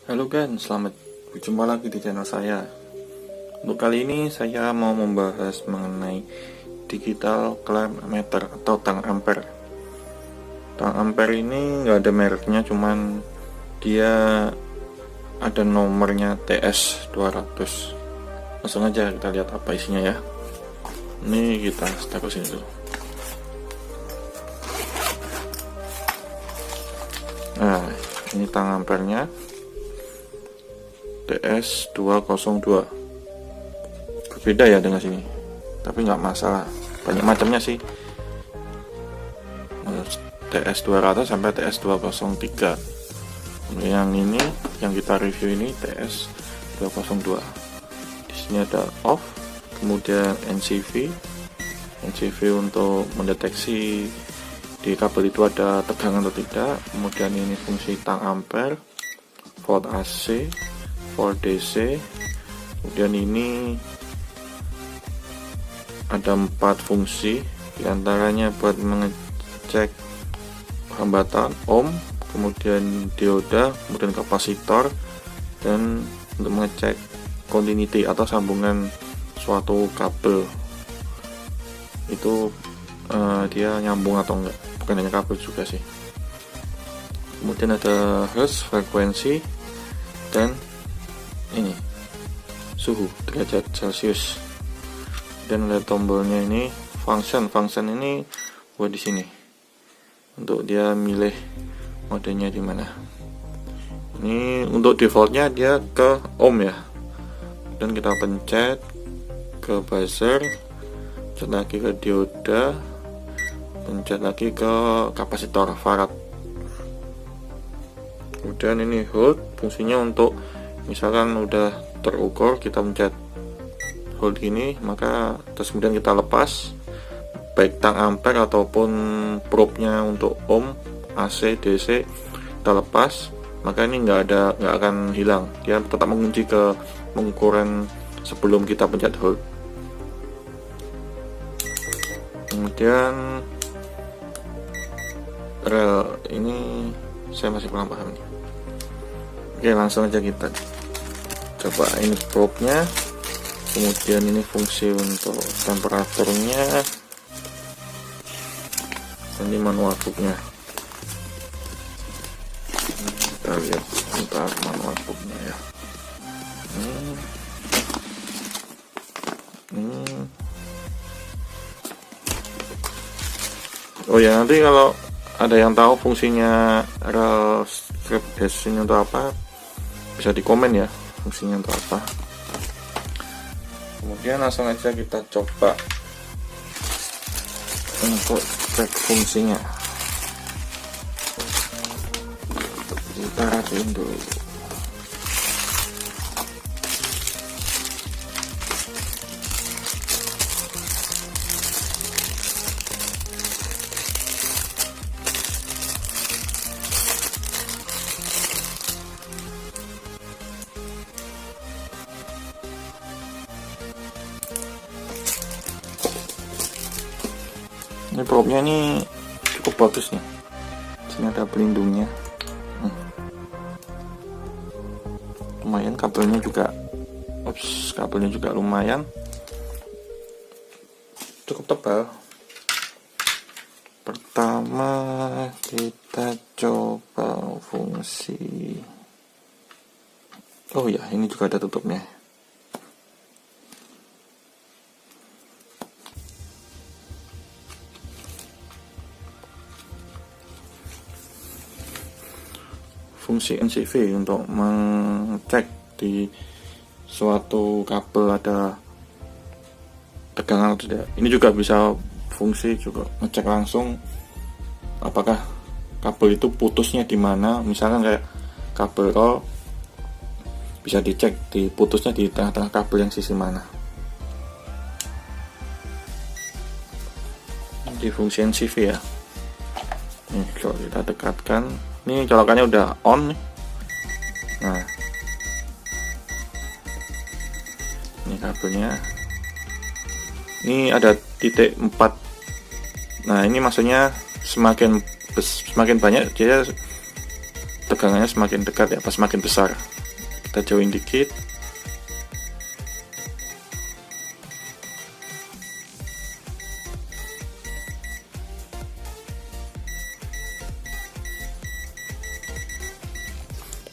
Halo guys, selamat berjumpa lagi di channel saya. Untuk kali ini saya mau membahas mengenai digital clamp meter atau tang ampere. Tang ampere ini nggak ada mereknya, cuman dia ada nomornya TS200. Langsung aja kita lihat apa isinya ya. Ini kita taruh sini dulu. Nah, ini tang ampernya TS202. Berbeda ya dengan sini, tapi nggak masalah, banyak macamnya sih. TS200 sampai TS203. Yang ini yang kita review ini TS202. Di sini ada off, kemudian NCV untuk mendeteksi di kabel itu ada tegangan atau tidak. Kemudian ini fungsi tang ampere, volt AC, volt DC. Kemudian ini ada 4 fungsi, diantaranya buat mengecek hambatan ohm, kemudian dioda, kemudian kapasitor, dan untuk mengecek continuity atau sambungan suatu kabel itu dia nyambung atau enggak, bukan hanya kabel juga sih. Kemudian ada hertz, frekuensi, dan ini suhu derajat celcius. Dan ada tombolnya ini function ini buat di sini untuk dia milih modenya di mana. Ini untuk defaultnya dia ke ohm ya, dan kita pencet ke buzzer, pencet lagi ke dioda, pencet lagi ke kapasitor farad. Kemudian ini hold, fungsinya untuk misalkan udah terukur, kita pencet hold ini, maka terus kemudian kita lepas baik tang ampere ataupun probe-nya untuk ohm, AC, DC kita lepas, maka ini nggak akan hilang, dia tetap mengunci ke pengukuran sebelum kita pencet hold. Kemudian rel ini saya masih kurang paham nih. Oke, langsung aja kita coba. Ini probe-nya, kemudian ini fungsi untuk temperaturnya, ini manual book-nya. Kita lihat sebentar manual book-nya ya. Oh ya, nanti kalau ada yang tahu fungsinya rel strip dash ini untuk apa, bisa di komen ya fungsinya untuk apa. Kemudian langsung aja kita coba untuk cek fungsinya. Kita rapiin dulu. Ini probe-nya ini cukup bagus nih. Sini ada pelindungnya. Lumayan, kabelnya juga lumayan cukup tebal. Pertama kita coba fungsi. Oh ya, ini juga ada tutupnya. Fungsi NCV untuk mengecek di suatu kabel ada tegangan atau tidak. Ini juga bisa fungsi juga ngecek langsung apakah kabel itu putusnya di mana. Misalkan kayak kabel roll, bisa dicek di putusnya di tengah-tengah kabel yang sisi mana. Di fungsi NCV ya. Nih, kalau kita dekatkan, ini colokannya udah on nih. Nah, ini kabelnya, ini ada titik 4. Nah, ini maksudnya semakin banyak dia tegangannya semakin dekat ya, pas semakin besar. Kita jauhin dikit.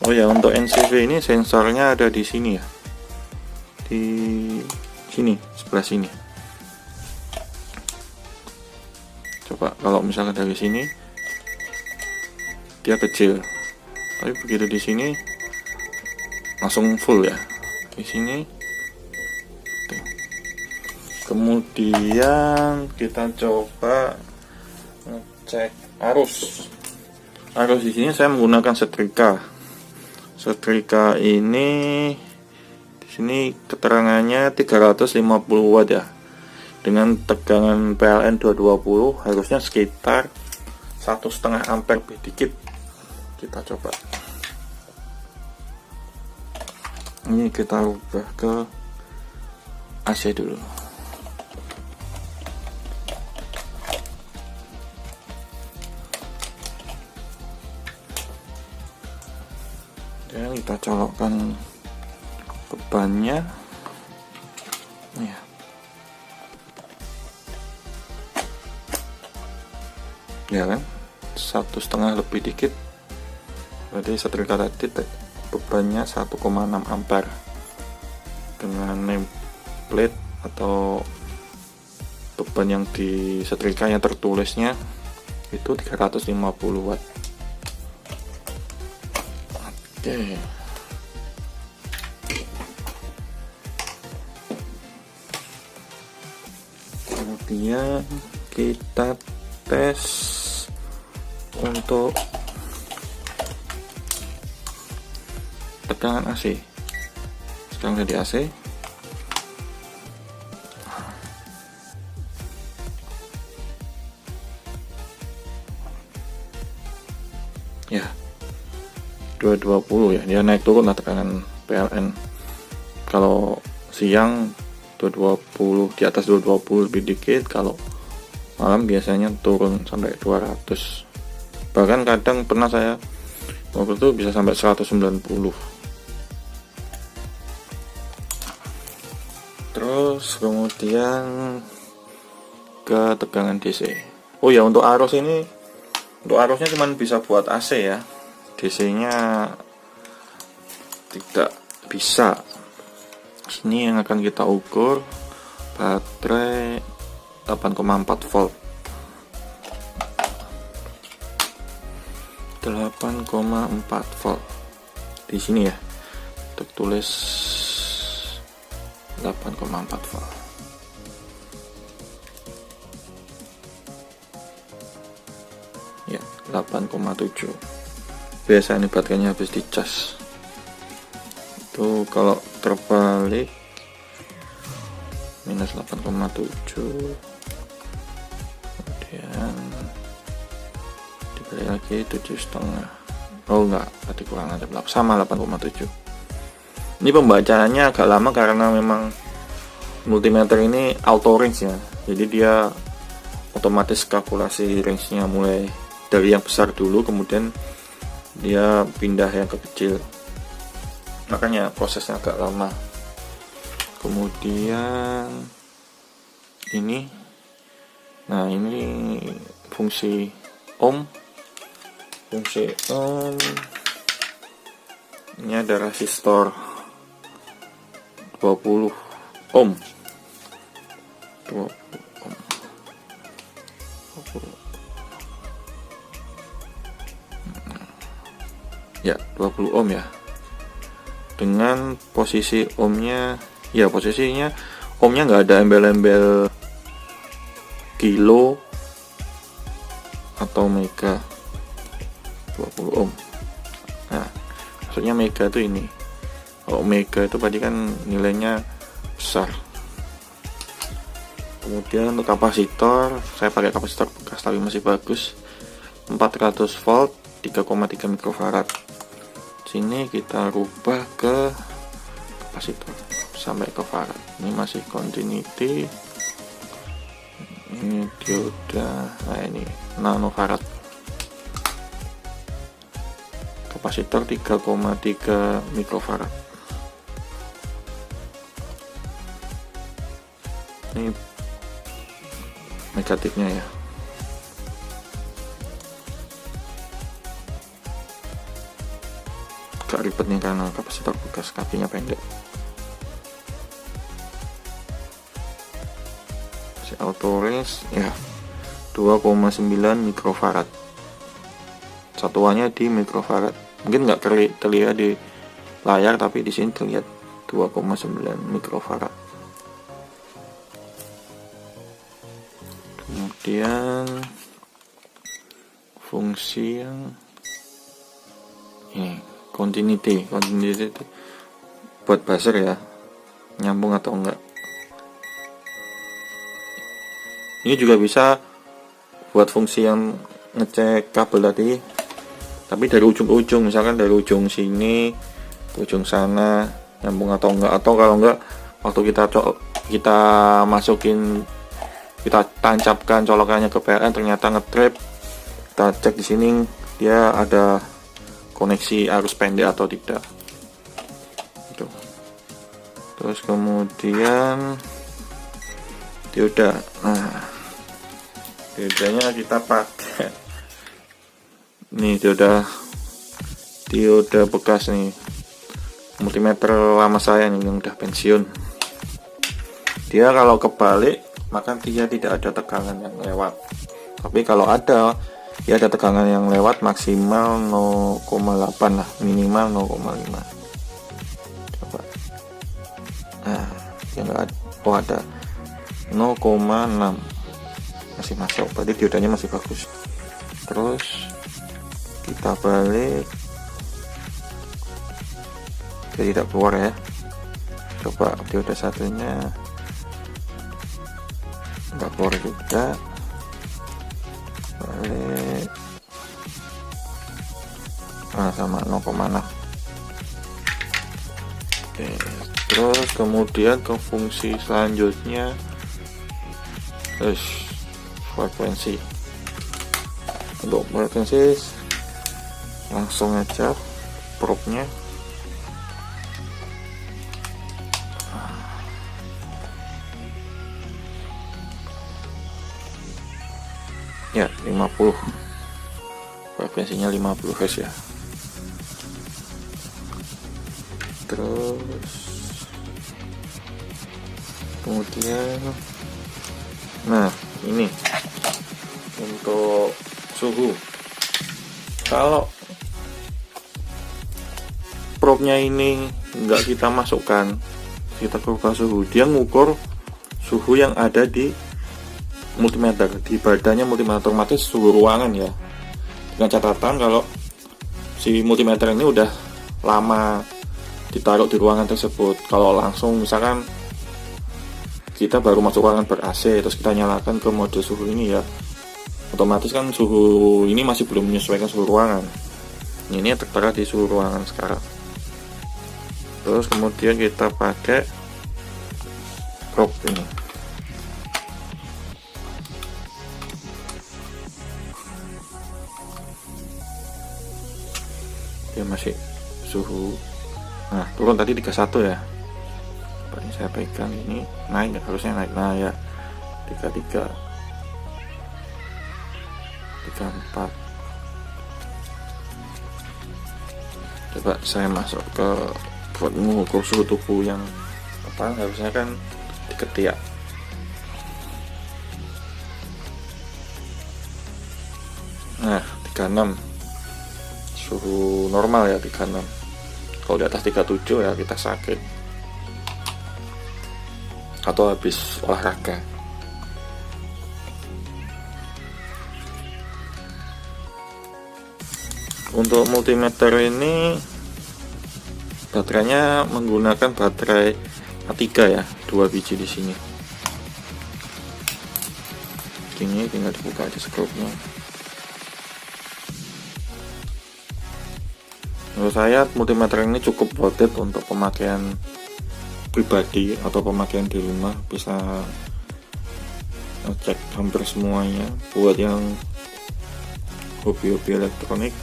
Oh ya, untuk NCV ini sensornya ada di sini ya, di sini, sebelah sini. Coba kalau misalkan dari sini dia kecil, tapi begitu di sini langsung full ya. Di sini. Kemudian kita coba ngecek arus. Arus di sini saya menggunakan setrika. Setrika ini di sini keterangannya 350 watt ya. Dengan tegangan PLN 220 harusnya sekitar 1,5 ampere lebih dikit. Kita coba. Ini kita ubah ke AC dulu. Dan kita colokkan bebannya ya. Ya kan, 1,5 lebih dikit, berarti setrika tadi bebannya 1,6 ampere. Dengan nameplate atau beban yang di setrika yang tertulisnya itu 350 watt. Oke. Kemudian kita tes untuk tegangan AC. Sekarang di AC. Ya. 220 ya, dia naik turun lah tekanan PLN. Kalau siang 220, di atas 220 lebih dikit, kalau malam biasanya turun sampai 200. Bahkan kadang pernah saya waktu itu bisa sampai 190. Terus kemudian ke tegangan DC. Oh ya, untuk arus ini, untuk arusnya cuma bisa buat AC ya. DC-nya tidak bisa. Ini yang akan kita ukur, baterai 8,4 volt. 8,4 volt. Di sini ya, tertulis 8,4 volt. Ya, 8,7. Biasa ini baterainya habis dicas. Itu kalau terbalik minus 8,7, kemudian dibalik lagi 7,5. Oh enggak, tadi kurang ada sama 8,7. Ini pembacaannya agak lama karena memang multimeter ini auto range ya, jadi dia otomatis kalkulasi range-nya mulai dari yang besar dulu, kemudian dia pindah yang ke kecil, makanya prosesnya agak lama. Kemudian ini, nah ini fungsi ohm. Ini ada resistor 20 ohm. 20 ohm. 20. Ya, 20 ohm ya. Dengan posisi ohmnya, ya posisinya ohmnya nggak ada embel-embel kilo atau mega. 20 ohm. Nah, maksudnya mega itu ini. Kalau mega itu berarti kan nilainya besar. Kemudian untuk kapasitor, saya pakai kapasitor bekas tapi masih bagus. 400 volt, 3,3 mikrofarad. Sini kita rubah ke kapasitor sampai ke farad. Ini masih continuity. Ini dioda, nah ini nanofarad. kapasitor 3,3 mikrofarad. Ini negatifnya ya. Agak ribet nih karena kapasitor bekas, kakinya pendek. Si auto range ya 2,9 mikrofarad. Satuannya di mikrofarad. Mungkin nggak terlihat di layar, tapi di sini terlihat 2,9 mikrofarad. Kemudian fungsi yang ini continuity buat buzzer ya, nyambung atau enggak. Ini juga bisa buat fungsi yang ngecek kabel tadi, tapi dari ujung ke ujung, misalkan dari ujung sini ke ujung sana nyambung atau enggak, atau kalau enggak waktu kita masukin, kita tancapkan colokannya ke PLN ternyata ngetrip, kita cek di sini dia ada koneksi arus pendek atau tidak. Gitu. Terus kemudian dioda. Nah, diodanya kita pakai nih dioda bekas nih, multimeter lama saya nih yang udah pensiun. Dia kalau kebalik maka dia tidak ada tegangan yang lewat, tapi kalau ada ya ada tegangan yang lewat maksimal 0,8 lah, minimal 0,5. Coba, nah ya nggak ada, oh ada 0,6, masih masuk, berarti diodanya masih bagus. Terus kita balik, dia tidak keluar ya. Coba dioda satunya nggak keluar juga, balik sama 0,6. Oke, terus kemudian ke fungsi selanjutnya, frekuensi. Untuk frekuensi langsung aja probe-nya. Ya 50, frekuensinya 50 Hz ya. Terus kemudian nah ini untuk suhu. Kalau probe-nya ini enggak kita masukkan, kita ubah suhu, dia ngukur suhu yang ada di multimeter, di badannya multimeter, otomatis suhu ruangan ya, dengan catatan kalau si multimeter ini udah lama ditaruh di ruangan tersebut. Kalau langsung misalkan kita baru masuk ruangan ber-AC terus kita nyalakan ke mode suhu ini ya, otomatis kan suhu ini masih belum menyesuaikan suhu ruangan. Ini tertera di suhu ruangan sekarang. Terus kemudian kita pakai probe ini. Dia masih suhu, nah turun tadi 31 ya. Ini saya pegang ini naik, harusnya naik, nah ya 33, 34. Coba saya masuk ke buat mengukur suhu tubuh yang apa, harusnya kan di ketiak. Nah 36, suhu normal ya 36. Kalau di atas 37 ya kita sakit atau habis olahraga. Untuk multimeter ini baterainya menggunakan baterai A3 ya, 2 biji di sini. Ini tinggal dibuka aja skrupnya. Menurut saya multimeter ini cukup worth it untuk pemakaian pribadi atau pemakaian di rumah, bisa ngecek hampir semuanya. Buat yang hobi-hobi elektronik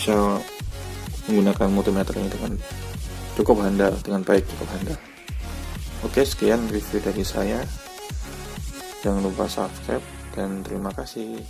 bisa menggunakan multimeter ini dengan cukup handal, dengan baik, cukup handal. Oke, sekian review dari saya. Jangan lupa subscribe dan terima kasih.